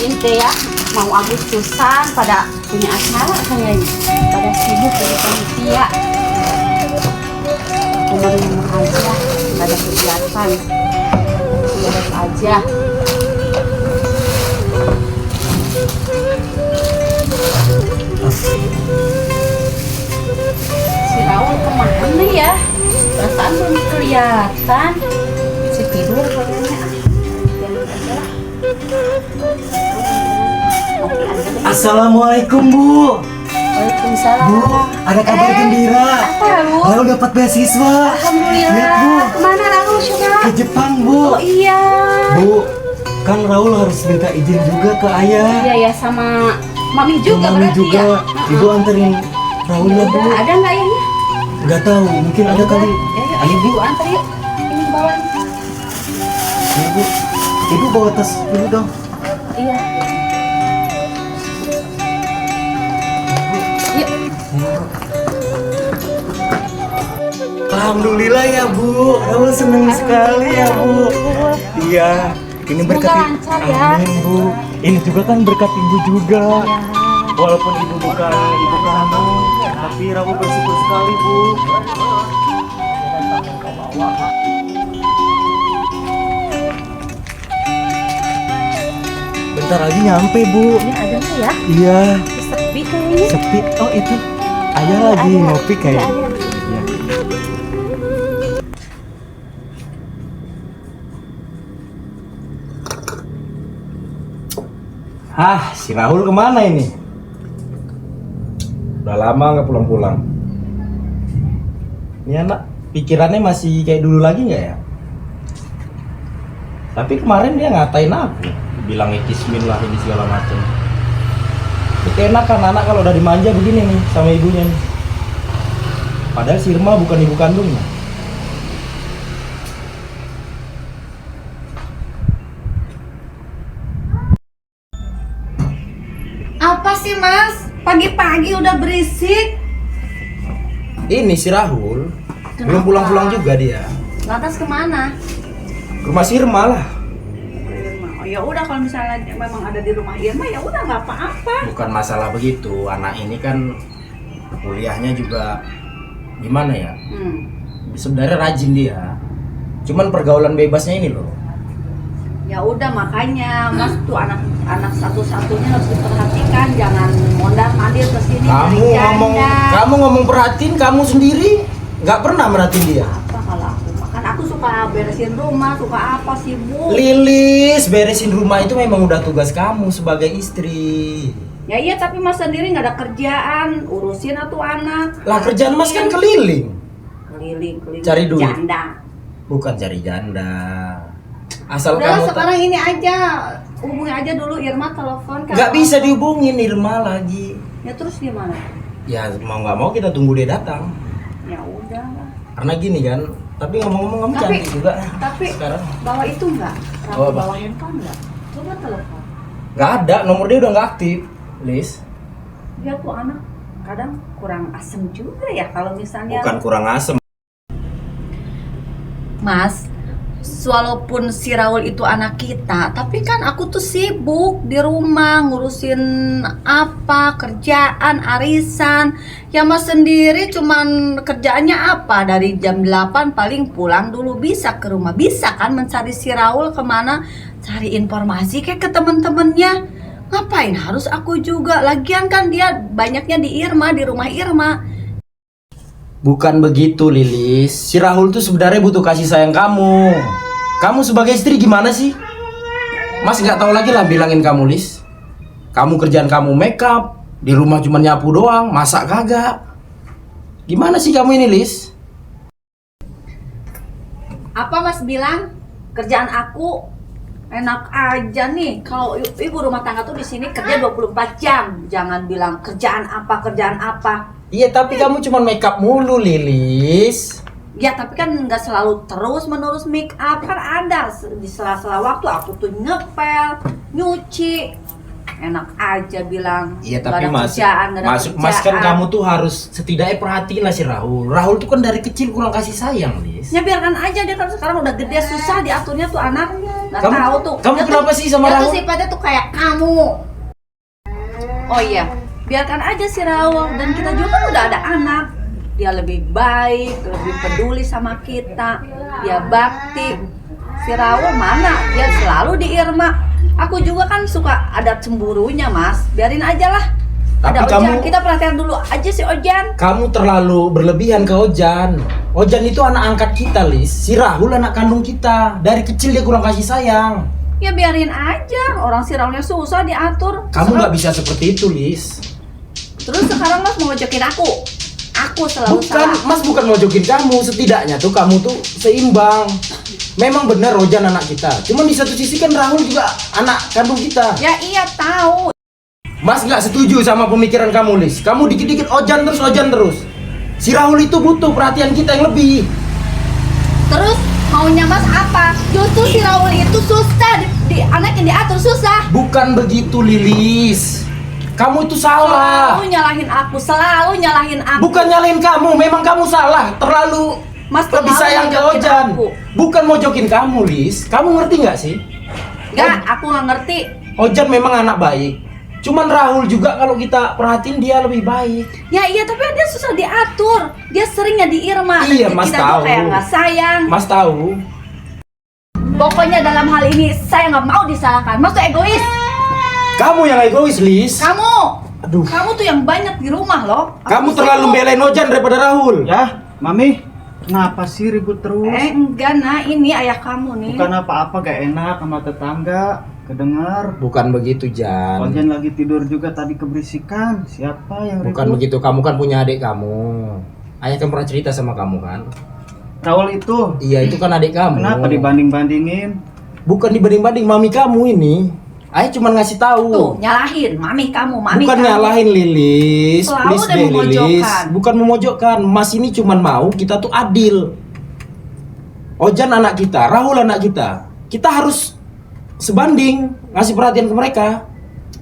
Inte ya, mau Agustusan pada punya acara kayaknya, pada sibuk dari panitia. Cuma di rumah aja, nggak ada kegiatan, beres aja. Si Raul kemana ya? Perasaan belum kelihatan. Si tidur kayaknya. Assalamualaikum Bu. Waalaikumsalam. Bu, ada kabar gembira. Apa Bu? Raul dapat beasiswa. Alhamdulillah. Lihat Bu, Kemana Raul sudah? ke Jepang Bu. Oh iya. Bu, kan Raul harus minta izin juga ke ayah. Iya ya sama Mami Ke juga Mami berarti juga. ya. Ibu anterin Raul ya Bu. Ada nggak ayahnya? Gak tahu, mungkin ada kali. Ya, ya. Ayo Bu. Ibu antar yuk. Ini bawa. Ya, Bu. Ibu bawa tas dulu dong. Iya. Yuk. Alhamdulillah ya Bu, Raul seneng sekali ya Bu. Iya, ini Semoga berkat lancar ya. Amin Bu. Ini juga kan berkat Ibu juga. Walaupun Ibu bukan ibu kamu, tapi Raul bersyukur sekali Bu. Bentar lagi nyampe Bu. Ini ada nggak ya? Iya, Sepi kayaknya. sepi. Oh itu, ayah lagi Ada. ngopi kayak. Ada. Iya. Si Rahul kemana ini? Udah lama nggak pulang-pulang. Ini anak pikirannya masih kayak dulu lagi nggak ya? Tapi kemarin dia ngatain aku, bilang kismin lah ini segala macam. Itu enak kan anak kalau udah dimanja begini nih sama ibunya nih. Padahal si Irma bukan ibu kandungnya. Apa sih Mas? Pagi-pagi udah berisik. Ini si Rahul belum Kenapa? pulang-pulang juga dia. Lantas kemana? Ke rumah si Irma lah. Oh ya udah kalau misalnya memang ada di rumah Irma ya udah nggak apa-apa. Bukan masalah begitu. Anak ini kan kuliahnya juga gimana ya? Sebenarnya rajin dia. Cuman pergaulan bebasnya ini loh. Ya udah makanya Mas tuh anak satu-satunya harus diperhatikan, jangan mondar-mandir ke sini Kamu ngomong perhatiin kamu sendiri nggak pernah merhatiin dia. Apa kalau aku makan aku suka beresin rumah, suka apa sih Bu? Lilis, beresin rumah itu memang udah tugas kamu sebagai istri. Ya iya tapi Mas sendiri nggak ada kerjaan, urusin atuh anak. Lah kerjaan Mas kan keliling. Keliling Cari duit. janda. Bukan cari janda. Asal Udah kamu sekarang ini aja hubungi aja dulu Irma telepon. nggak bisa dihubungin Irma lagi. Ya terus gimana? Ya mau nggak mau kita tunggu dia datang. Ya udah. Karena gini kan. Tapi ngomong-ngomong kamu Tapi- cantik juga. Tapi Sekarang bawa itu enggak? Bawa apa? Bawa handphone enggak? Coba telepon. nggak ada, nomor dia udah nggak aktif, Lis. Dia tuh anak kadang kurang asem juga ya kalau misalnya. Bukan kurang asem. Mas, walaupun si Raul itu anak kita, tapi kan aku tuh sibuk di rumah ngurusin apa, kerjaan, arisan. Ya Mas sendiri cuman kerjaannya apa? Dari jam 8 paling pulang dulu bisa ke rumah. Bisa kan mencari si Raul kemana? Cari informasi kayak ke temen-temennya. Ngapain harus aku juga? Lagian kan dia banyaknya di Irma, di rumah Irma. Bukan begitu, Lilis. Si Rahul tuh sebenarnya butuh kasih sayang kamu. Kamu sebagai istri gimana sih? Mas nggak tahu lagi lah bilangin kamu, Lis. Kamu kerjaan kamu make up, di rumah cuma nyapu doang, masak kagak. Gimana sih kamu ini, Lis? Apa Mas bilang? Kerjaan aku enak aja nih. Kalau ibu rumah tangga tuh di sini kerja 24 jam. Jangan bilang kerjaan apa. Iya, tapi kamu cuma make up mulu, Lilis. Ya tapi kan nggak selalu terus menerus make up. Kan ada di sela-sela waktu aku tuh ngepel, nyuci. enak aja bilang Iya nggak tapi ada mas, kerjaan, nggak ada mas kan kerjaan. kamu tuh harus setidaknya perhatiin lah si Rahul. Rahul tuh kan dari kecil kurang kasih sayang, Lis. Ya biarkan aja, dia kan sekarang udah gede, susah diaturnya tuh anak. Nggak Kamu- tahu tuh. kamu Dia kenapa tuh, sih sama dia Rahul? tuh sifatnya tuh kayak kamu. Oh iya, biarkan aja si Rahul, dan kita juga kan udah ada anak. Dia lebih baik, lebih peduli sama kita. Dia bakti. Si Rahul mana? Dia selalu di Irma. Aku juga kan suka ada cemburunya, Mas. Biarin aja lah. Tapi Ada Ojan, kamu- kita perhatian dulu aja si Ojan. Kamu terlalu berlebihan ke Ojan. Ojan itu anak angkat kita, Lis. Si Rahul anak kandung kita. Dari kecil dia kurang kasih sayang. Ya biarin aja. Orang si Rahulnya susah diatur. Kamu nggak bisa seperti itu, Lis. Terus sekarang Mas mau ngejokin aku. Aku selalu Bukan, salah. Mas bukan mojokin kamu. Setidaknya tuh kamu tuh seimbang. Memang benar Ojan anak kita. Cuman di satu sisi kan Rahul juga anak kandung kita. Ya iya tahu. Mas nggak setuju sama pemikiran kamu, Lis. Kamu dikit-dikit Ojan terus. Si Rahul itu butuh perhatian kita yang lebih. Terus maunya Mas apa? Justru si Rahul itu susah di anak yang diatur susah. Bukan begitu, Lilis. Kamu itu salah. Selalu nyalahin aku. Bukan nyalahin kamu, memang kamu salah. Terlalu Mas lebih terlalu sayang ke mojokin Ojan. aku. Bukan mojokin kamu, Lis. Kamu ngerti nggak sih? Enggak, aku nggak ngerti. Ojan memang anak baik. Cuman Rahul juga kalau kita perhatiin dia lebih baik. Ya iya, tapi dia susah diatur. Dia seringnya di Irma. Iya, Mas Kita tuh tahu. kayak nggak sayang. Mas tahu. Pokoknya dalam hal ini saya nggak mau disalahkan. Mas tuh egois. Kamu yang egois, Lis. Kamu. Aduh. Kamu tuh yang banyak di rumah loh. Aku Kamu terlalu sibuk. belain Ojan daripada Rahul. Ya, Mami, kenapa sih ribut terus? Enggak, nah ini ayah kamu nih. Bukan apa-apa, gak enak sama tetangga. Kedengar. Bukan begitu, Jan. Ojan lagi tidur juga tadi keberisikan. Siapa yang ribut? Bukan begitu, kamu kan punya adik kamu. Ayah kan pernah cerita sama kamu kan? Raul itu. Iya, itu kan adik kamu. Kenapa dibanding-bandingin? Bukan dibanding-banding, mami kamu ini. Ayah cuma ngasih tahu. Tuh, nyalahin mami kamu. Bukan nyalahin, Lilis. Selalu Please dia deh, Lilis. memojokkan. Bukan memojokkan. Mas ini cuma mau kita tuh adil. Ojan anak kita, Rahul anak kita. Kita harus sebanding, ngasih perhatian ke mereka.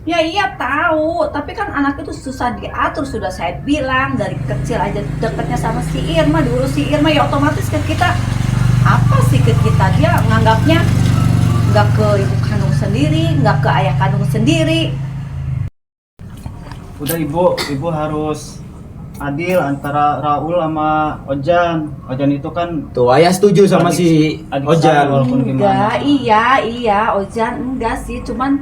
Ya iya tahu, tapi kan anak itu susah diatur, sudah saya bilang dari kecil aja deketnya sama si Irma, diurus si Irma, ya otomatis ke kita apa sih ke kita, dia nganggapnya nggak ke ibu kandung sendiri, nggak ke ayah kandung sendiri. Udah ibu harus adil antara Raul sama Ojan. Ojan itu kan Tuh, ayah setuju sama Adik- si adik Ojan. saya walaupun Enggak, gimana. iya Ojan enggak sih, cuman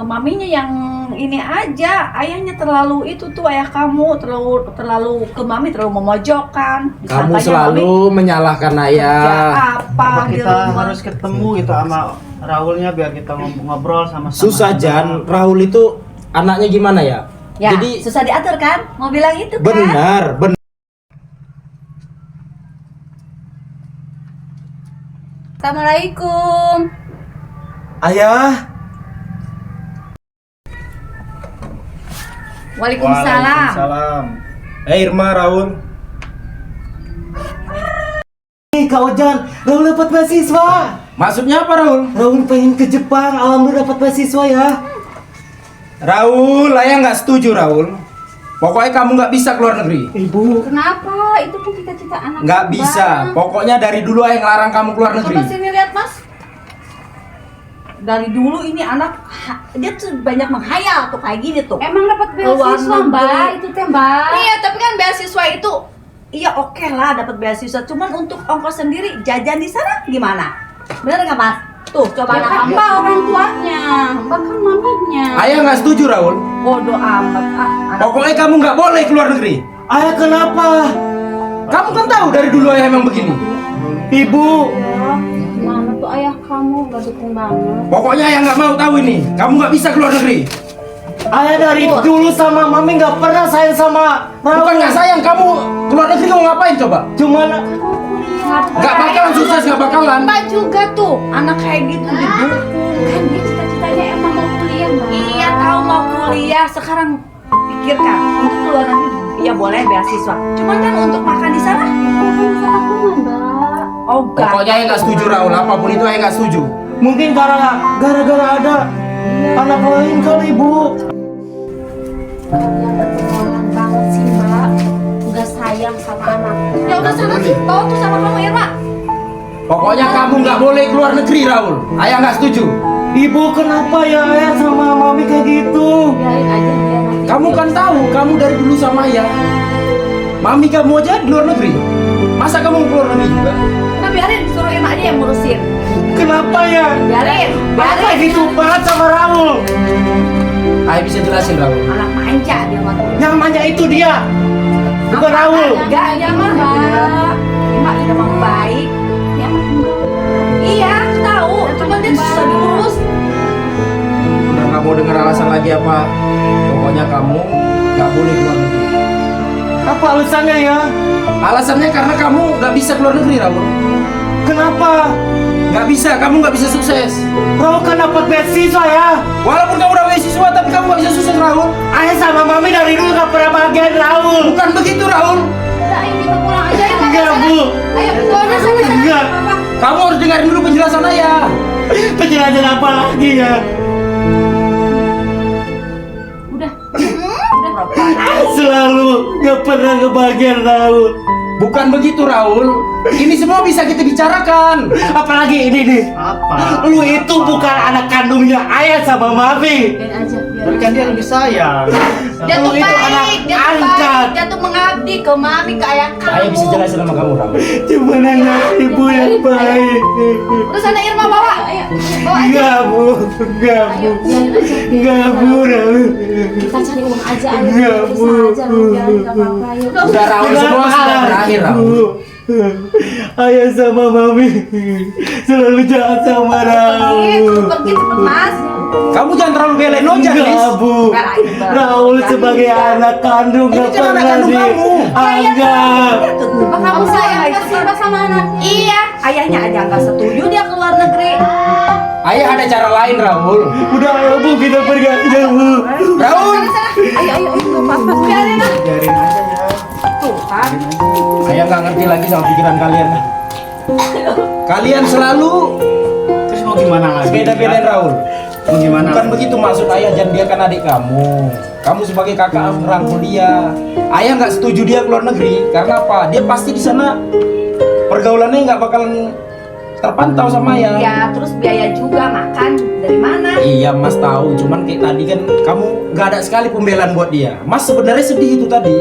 maminya yang ini aja, ayahnya terlalu itu tuh ayah kamu terlalu ke mami, terlalu memojokkan. Kamu Disangkanya selalu menyalahkan kerja ayah. apa Apa di kita rumah. harus ketemu gitu sama Raulnya biar kita ngobrol sama-sama. Susah, Jan. Rahul itu anaknya gimana ya? Ya, Jadi susah diatur kan? Mau bilang itu kan? benar. Assalamualaikum. Ayah. Waalaikumsalam. Waalaikumsalam. Irma, Rahul. Kak Ojan, Raul dapat beasiswa. Maksudnya apa, Rahul? Raul pengen ke Jepang, alhamdulillah dapat beasiswa ya. Rahul, ayah nggak setuju, Rahul. Pokoknya kamu nggak bisa keluar negeri. Ibu, Kenapa? Itu kan cita-cita anak. Nggak bisa. Pokoknya dari dulu ayah ngelarang kamu keluar negeri. Coba sini lihat, Mas. Dari dulu ini anak dia tuh banyak menghayal tuh kayak gini tuh. Emang dapat Keluar beasiswa, negeri. Mbak? Itu teh, Mbak. Iya, tapi kan beasiswa itu iya oke lah dapat beasiswa, cuman untuk ongkos sendiri jajan di sana gimana? Bener nggak, Mas? Tuh, coba Ya anak kan hamba. Mbak orang tuanya, Mbak kan maminya. Ayah nggak setuju, Rahul. Bodoh amat. Anak Pokoknya kamu nggak boleh keluar negeri. ayah kenapa? Kamu kan tahu dari dulu ayah emang begini. Ibu, Ya, mana tuh ayah kamu gak dukung banget. Pokoknya ayah nggak mau tahu ini. Kamu nggak bisa keluar negeri. ayah dari dulu sama mami nggak pernah sayang sama Raul. Bukan nggak sayang, kamu keluar negeri mau ngapain coba? Cuman Nggak bakalan sukses, nggak bakalan. Mbak juga tuh anak kayak gitu didukung. Kan dia cita-citanya emang mau kuliah, Mbak. Iya tahu mau kuliah, sekarang pikirkan untuk keluar negeri ya boleh beasiswa. Cuman kan untuk makan di sana. Kan bisa tabungan, Mbak. Oh enggak. Pokoknya ayah nggak setuju, Rahul. Apapun itu ayah nggak setuju. mungkin gara-gara ada Anak lain kan ibu. Kamu yang keterlaluan banget sih Mbak. Nggak sayang sama anaknya. Ya udah sana sih, bawa tuh sama kamu Irma. Pokoknya kamu nggak boleh keluar negeri, Raul. Ayah nggak setuju. Ibu kenapa ya ayah sama mami kayak gitu? Biarin aja dia nanti. Kamu kan tahu, kamu dari dulu sama ayah. Mami kamu aja di luar negeri. Masa kamu keluar negeri juga? Udah biarin, suruh Irma aja yang ngurusin. Kenapa ya? Biarin, Ayah biarin. gitu banget sama Raul. Ayah bisa jelasin, Raul. Anak manja dia mah. Yang manja itu dia, bukan Raul. Enggak, dia mah enggak. Irma ini emang baik. Dia mah enggak. Iya, aku tahu. Cuma dia susah diurus. Udah nggak mau dengar alasan lagi apa? Pokoknya kamu nggak boleh keluar negeri. Apa alasannya ya? Alasannya karena kamu nggak bisa keluar negeri, Raul. Kenapa? Nggak bisa, kamu nggak bisa sukses. Raul kan dapat beasiswa ya. Walaupun kamu udah beasiswa, tapi kamu nggak bisa sukses, Raul. Ayah sama mami dari dulu gak pernah bahagiain Raul. Bukan begitu, Raul. Udah, ayo kita pulang aja ya. Enggak, Bu. Ayo, sana sana. Enggak. Kamu harus dengerin dulu penjelasan ayah. Penjelasan apa lagi ya? Udah. Selalu gak pernah kebahagiaan Raul. Bukan begitu, Raul. Ini semua bisa kita bicarakan. Apalagi ini nih. Apa? Lu itu bukan anak kandungnya ayah sama mami. Biarin aja. Tapi kan dia lebih sayang. Dia Lu tuh itu anak baik, dia tuh angkat. baik, dia tuh mengabdi ke mami, ke ayah kamu. Ayah bisa jelasin sama kamu, Raul. Cuma nanya ibu yang baik. Udah sana Irma bawa. Ayo, bawa aja. Enggak, Bu. Enggak, Bu. Enggak, Bu. Raul. Kita cari uang aja. Ayo. Enggak, Bisa Bu. aja. Biarin nggak apa-apa. Ayo. Udah, Raul, semua sudah berakhir, Raul. Ayah sama mami selalu jahat sama Raul. Pergi cepet mas. Kamu jangan terlalu belain Nojan, Lis. Enggak, Bu. Raul sebagai anak kandung Ini gak kan anak pernah kandung kamu. dianggap. Apa kamu sayang kasih sama anaknya? Iya, ayahnya aja nggak setuju dia keluar negeri. Ayah ada cara lain, Raul. Udah, ayo Bu, kita pergi aja, Bu. Raul. Ayo, nggak apa-apa. Biarin lah. Biarin aja ya. Tuh kan. Ayah nggak ngerti lagi sama pikiran kalian. Kalian selalu Terus mau gimana lagi? beda-bedain Raul. Mau gimana? Bukan begitu maksud ayah, dan dia kan adik kamu. Kamu sebagai kakak rangkul dia. Ayah nggak setuju dia keluar negeri karena apa? Dia pasti di sana pergaulannya nggak bakalan terpantau sama ayah. Ya, terus biaya juga makan dari mana? Iya Mas tahu, cuman kayak tadi kan kamu nggak ada sekali pembelaan buat dia. Mas sebenarnya sedih itu tadi.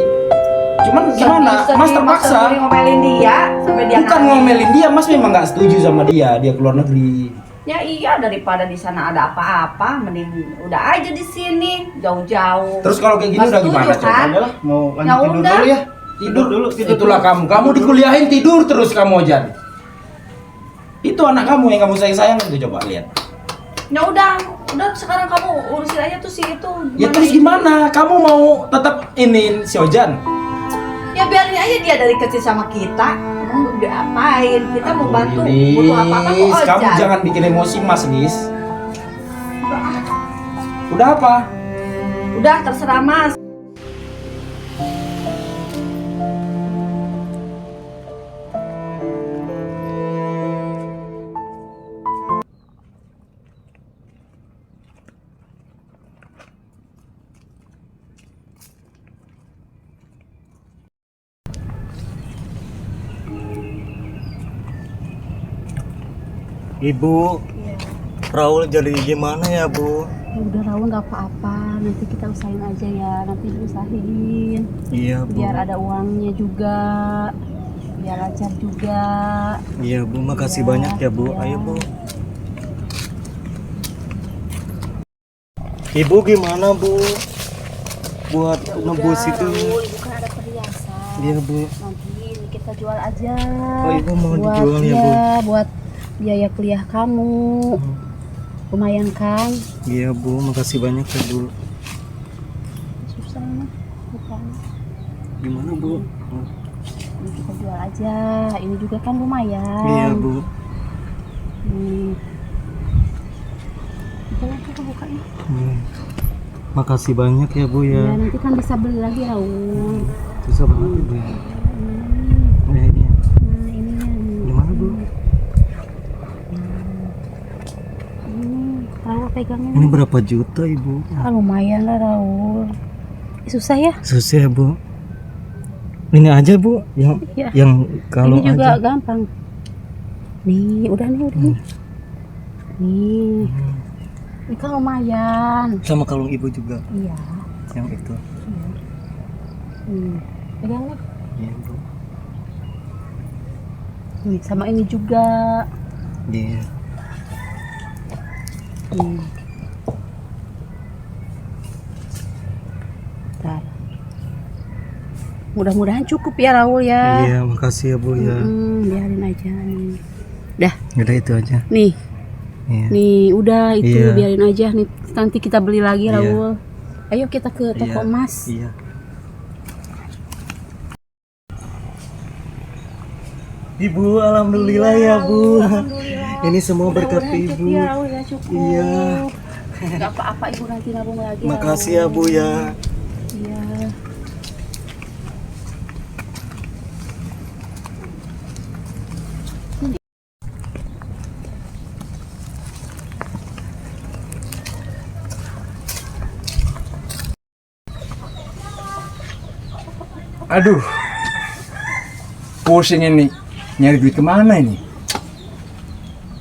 Cuman gimana? Mas terpaksa. Sendiri ngomelin dia sampai dia Bukan nangis. ngomelin dia, Mas memang nggak setuju sama dia keluar negeri. Ya iya, daripada di sana ada apa-apa, mending udah aja di sini jauh-jauh. Terus kalau kayak gini Nggak udah gimana? setuju, Coba kan? Udah lah, mau Ya lanjut tidur udah. dulu ya. Tidur dulu, tidur Itulah dulu. kamu dikuliahin tidur terus kamu Ojan. Itu anak kamu yang kamu sayang-sayang itu, coba lihat. Ya udah sekarang kamu urusin aja tuh si itu. Ya terus gimana? Kamu mau tetap ini si Ojan? Ya biarin aja dia dari kecil sama kita. Emang udah apain? Kita mau bantu, butuh apa-apa kok Lis, kamu Ojan. jangan bikin emosi Mas, Lis. Udah apa? Udah terserah Mas. Ibu, Raul jadi gimana ya, Bu? Ya udah Raul nggak apa-apa. Nanti kita usahain aja ya. Nanti diusahain. Iya, Bu. Biar ada uangnya juga. Biar lancar juga. Iya, Bu. Makasih Iya, banyak ya, Bu. iya. Ayo, Bu. Ibu gimana, Bu? Buat nebus itu. Raul, bukan ada perhiasan. Iya, Bu. Nanti kita jual aja. Oh, Ibu mau Buat- dijual ya, Bu? iya, buat biaya kuliah kamu. Lumayan kan? Iya, Bu. Makasih banyak ya, Bu. Susah bukan. Gimana, Bu? Ini kita jual aja. Ini juga kan lumayan. Iya, Bu. Kita kita bukanya. Makasih banyak ya, Bu Ya, ya. nanti kan bisa beli lagi Raul. Susah banget, Bu. Ya, ini. Nah, ininya. Gimana, Bu? Ini Raul pegangnya. Ini berapa juta ibu? Ah, lumayan lah Raul. Susah ya? Susah bu. Ini aja bu, Iya. yang kalau Ini juga aja. gampang. Nih, udah nih. Nih. Ini kan lumayan. Sama kalung ibu juga, Iya. yang itu. Pegang nih. Iya bu. Nih, sama ini juga. Iya. Bentar. Mudah-mudahan cukup ya Raul ya. Iya, makasih ya bu ya. Biarin aja nih. Dah, Udah itu aja. nih. Iya. Nih, udah itu Iya. biarin aja nih. Nanti kita beli lagi Iya. Raul. Ayo kita ke toko emas. Iya. Ibu, alhamdulillah ya bu. Ini semua berkat Mudah-mudahan ibu. cukup ya Raul ya, cukup. Iya. Gak apa-apa ibu nanti nabung lagi. Makasih ya bu ya. Iya. Aduh, pusing ini. Nyari duit kemana ini?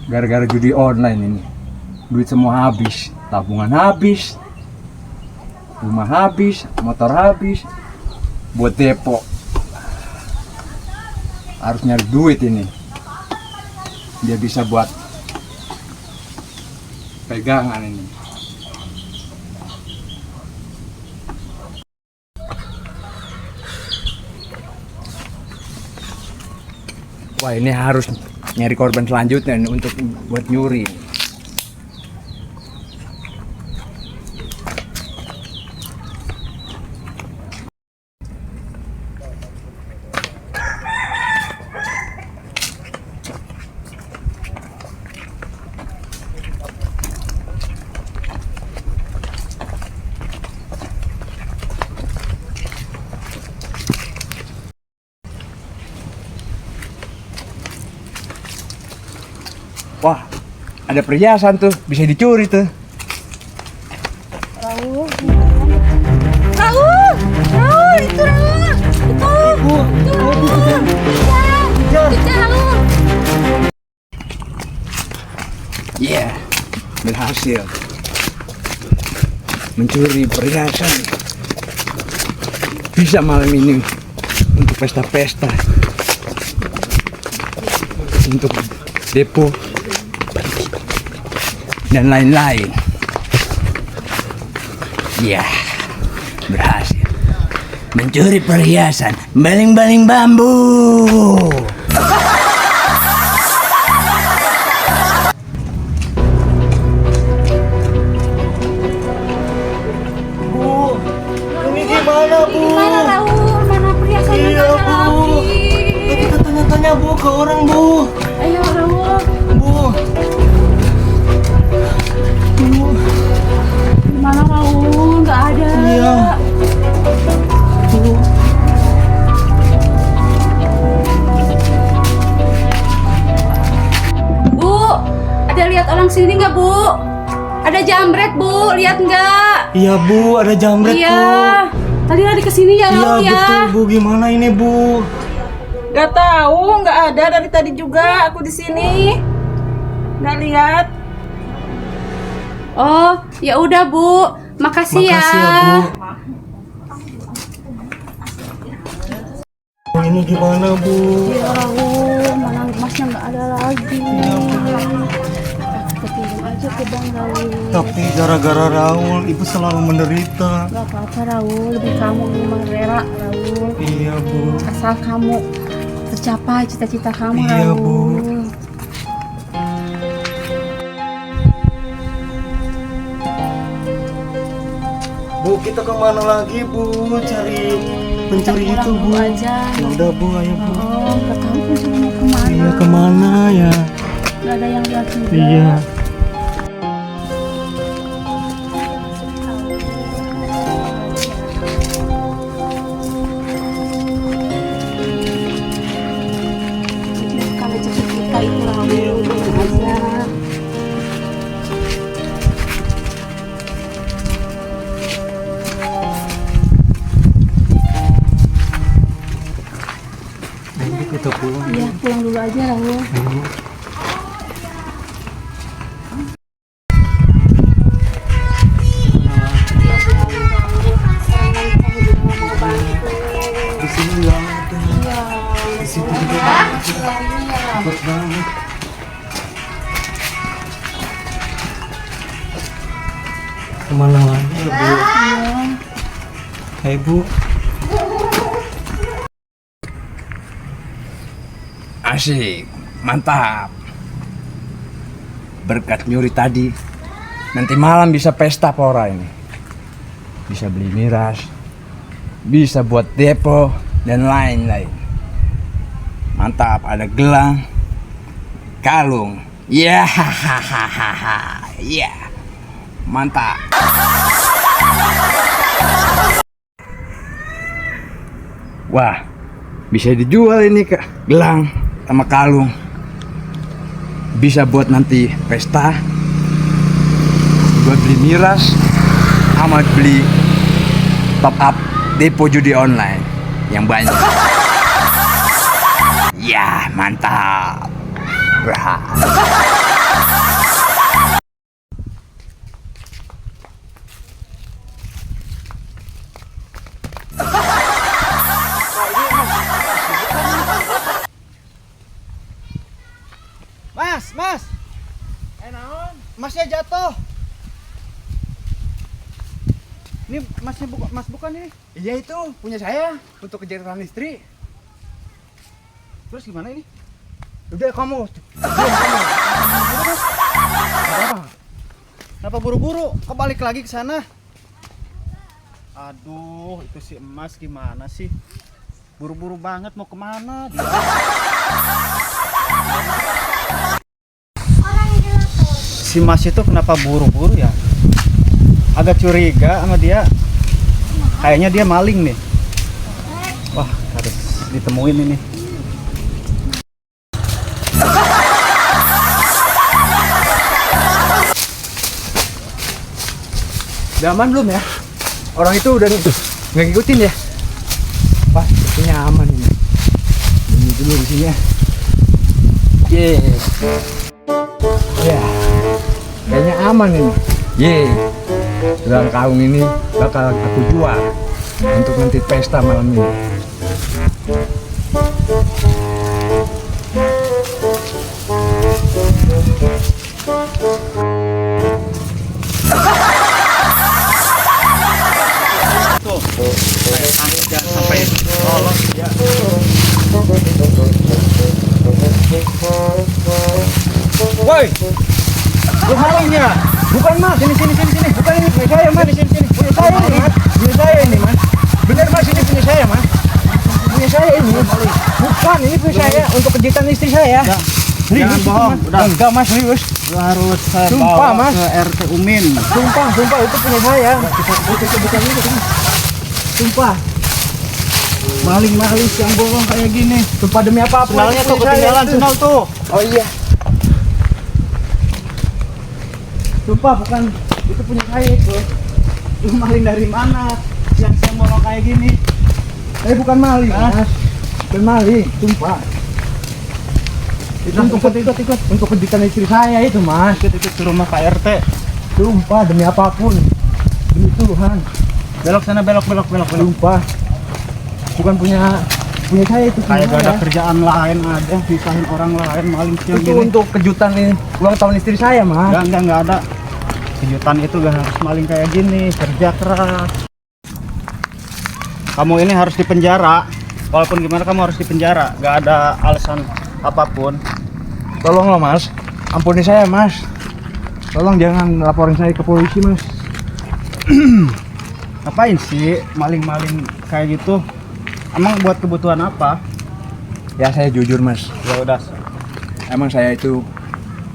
Gara-gara judi online ini. Duit semua habis. Tabungan habis. Rumah habis. Motor habis. Buat depo. Harus nyari duit ini. Dia bisa buat pegangan ini. Wah, ini harus nyari korban selanjutnya nih untuk buat nyuri. Wah, ada perhiasan tuh, bisa dicuri tuh. Raul, itu Raul. Itu Raul. Iya, berhasil mencuri perhiasan. Bisa malam ini untuk pesta-pesta, untuk depo dan lain-lain. Ya, berhasil mencuri perhiasan baling-baling bambu. Bu, ini gimana bu? Mana Raul? Mana perhiasan Iya yang bu. lagi? Kita tanya-tanya bu ke orang bu. Ayo Raul. Bu. Mana Raul? Nggak ada. Iya. Bu. Bu, ada lihat orang sini nggak Bu? Ada jambret Bu, lihat nggak? Iya bu, ada jamret bu. Iya. Tadi lari ke sini ya Iya Raul ya. betul bu, gimana ini bu? Gak tahu, nggak ada dari tadi juga aku di sini. Nggak lihat. Oh, ya udah Bu. Makasih ya. Makasih ya bu. Bu, ini gimana bu? Ya Raul, mana emasnya nggak ada lagi. Kita pinjam aja ke bank Raul. Tapi gara-gara Raul, ibu selalu menderita. Gak apa-apa Raul, lebih kamu memang rela Raul. Iya bu. Asal kamu tercapai cita-cita kamu Iya, Raul. Bu. Bu, kita kemana lagi bu? Cari pencuri Kita itu pulang bu. dulu aja. Ya udah bu, ayo bu. Oh, gak tahu pencurinya kemana. Iya kemana ya? Gak ada yang lihat juga. Iya. Kalau cita-cita itu Raul, bilang aja. aja Raul. Di sini nggak ada. Di situ juga cepet banget. Kemana lagi ya Bu? Hai Bu. Asik, mantap. Berkat nyuri tadi, nanti malam bisa pesta pora ini. Bisa beli miras, bisa buat depo dan lain-lain. Mantap, ada gelang, kalung. Ya, hahaha, ya, mantap. Wah, bisa dijual ini Kak, gelang sama kalung. Bisa buat nanti pesta, buat beli miras, sama beli top up depo judi online yang banyak. Ya, mantap. Bra. Mas. Masnya jatuh. Ini mas bukan ini? Iya itu punya saya untuk kegiatan istri. Terus gimana ini? Udah kamu. Kenapa buru-buru? Kok balik lagi ke sana? Aduh, itu si emas gimana sih? Buru-buru banget mau kemana dia? Si Mas itu kenapa buru-buru ya? Agak curiga sama dia. Kayaknya dia maling nih. Wah, harus ditemuin ini. Udah aman belum ya? Orang itu udah nggak ngikutin ya? Wah, sepertinya aman ini. Ini dulu di sini ya. Ya, kayaknya aman ini. Gelang kalung ini bakal aku jual untuk nanti pesta malam ini. Tuh, saya tangkap jangan sampai lolos ya. Woi, lu malingnya? Bukan Mas, sini. Bukan ini punya saya Mas, sini. Punya saya ini Mas, punya saya ini Mas. Bener Mas, ini punya saya Mas. Punya saya ini. Bukan, ini punya saya untuk kejutan istri saya. Jangan bohong, udah. Enggak Mas, serius. Lu harus saya Sumpah, bawa Mas. ke RT Umin. Sumpah itu punya saya. Bukan ini. Sumpah. Maling-maling yang bohong kayak gini. Sumpah demi apa? Sendalnya tuh ketinggalan, sendal tuh. Oh iya. Sumpah bukan, itu punya saya itu. Lu maling dari mana? Yang saya bohong kayak gini. Saya bukan maling, Mas. Bukan maling, sumpah. Itu ikut untuk kejutan istri saya itu, Mas. Ikut ke rumah Pak RT. Sumpah demi apapun. Demi Tuhan. Belok sana, belok. Sumpah. Bukan punya saya itu. Kayak gak ada saya. kerjaan lain ada, pisahin orang lain maling siang Itu gini. untuk kejutan ini ulang tahun istri saya, Mas. Enggak ada. Kejutan itu gak harus maling kayak gini, kerja keras. Kamu ini harus dipenjara. Walaupun gimana kamu harus dipenjara. Gak ada alasan apapun. Tolonglah, Mas. Ampuni saya, Mas. Tolong jangan laporin saya ke polisi, Mas. Ngapain sih maling-maling kayak gitu? Emang buat kebutuhan apa? Ya saya jujur, Mas. Ya udah. Emang saya itu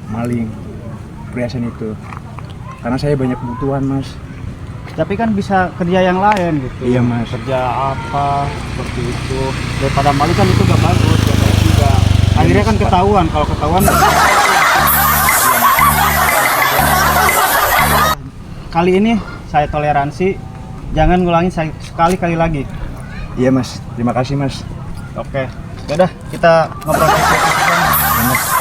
maling perhiasan itu. Karena saya banyak kebutuhan, Mas. Tapi kan bisa kerja yang lain gitu. Iya, Mas. Kerja apa seperti itu. Daripada maling kan itu gak bagus. Juga. Akhirnya kan ketahuan. Kalau ketahuan kali ini saya toleransi. Jangan ngulangin sekali-kali lagi. Iya, Mas. Terima kasih, Mas. Oke. Yaudah, kita ngobrol. Selamat